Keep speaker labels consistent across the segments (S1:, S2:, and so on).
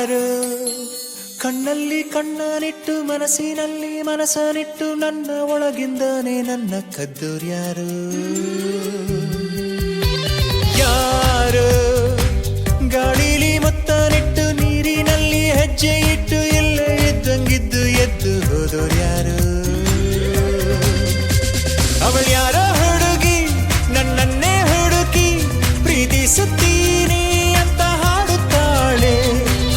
S1: ಯಾರು ಕಣ್ಣಲ್ಲಿ ಕಣ್ಣನಿಟ್ಟು ಮನಸ್ಸಿನಲ್ಲಿ ಮನಸ್ಸನಿಟ್ಟು ನನ್ನ ಒಳಗಿಂದಾನೆ ನನ್ನ ಕದ್ದೋರ್ಯಾರು ಯಾರು ಗಾಳಿಲಿ ಮುತ್ತನಿಟ್ಟು ನೀರಿನಲ್ಲಿ ಹೆಜ್ಜೆ ಇಟ್ಟು ಎಲ್ಲ ಇದ್ದಂಗಿದ್ದು ಎದ್ದು ಹೋದೋರ್ಯಾರು ಅವಳ್ಯಾರೋ ಹುಡುಗಿ ನನ್ನನ್ನೇ ಹುಡುಕಿ ಪ್ರೀತಿಸುತ್ತೀನಿ ಅಂತ ಹಾಡುತ್ತಾಳೆ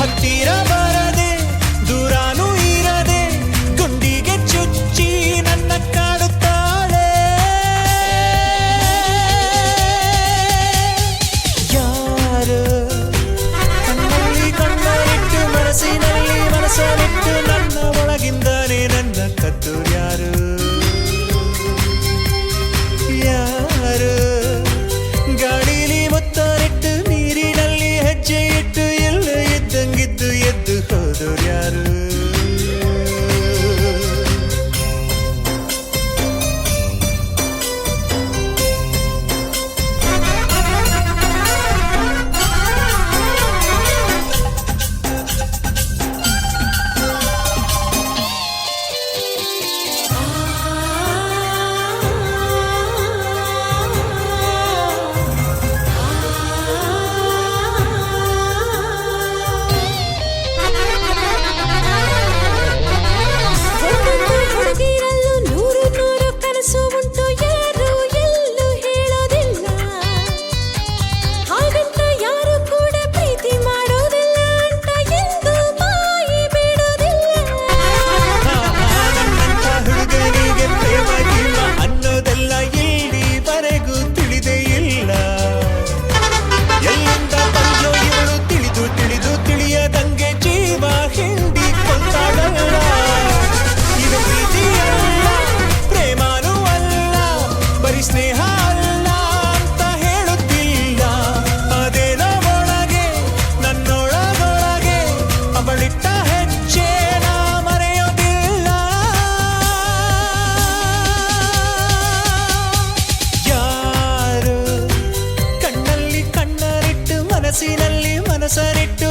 S1: ಹತ್ತಿರ ಬರದೆ ದೂರಾನೂ ಇರದೆ ಗುಂಡಿಗೆ ಚುಚ್ಚಿ ನನ್ನ ಕಾಡುತ್ತಾಳೆ ಯಾರು ಕಣ್ಣಲ್ಲಿ ಕಣ್ಣನಿಟ್ಟು ಮನಸ್ಸಿನಲ್ಲಿ ಮನಸ್ಸನಿಟ್ಟು ನನ್ನ ಒಳಗಿಂದಾನೆ ನನ್ನ ಕದ್ದೋರ್ಯಾರು ಯಾರು ಗಾಳಿಲಿ ಮುತ್ತನಿಟ್ಟು ನೀರಿನಲ್ಲಿ ಹೆಜ್ಜೆ ಇಟ್ಟು ಎಲ್ಲ ಇದ್ದಂಗಿದ್ದು ಎದ್ದು ಹೋದೋರ್ಯಾರು ಸ್ನೇಹ ಅಲ್ಲ ಅಂತ ಹೇಳುತ್ತಿಲ್ಲ ಅದೇನೋ ಒಳಗೆ ನನ್ನೊಳಗೊಳಗೆ ಅವಳಿಟ್ಟ ಹೆಜ್ಜೆ ನಾ ಮರೆಯೋದಿಲ್ಲ ಯಾರು ಕಣ್ಣಲ್ಲಿ ಕಣ್ಣನಿಟ್ಟು ಮನಸ್ಸಿನಲ್ಲಿ ಮನಸ್ಸನಿಟ್ಟು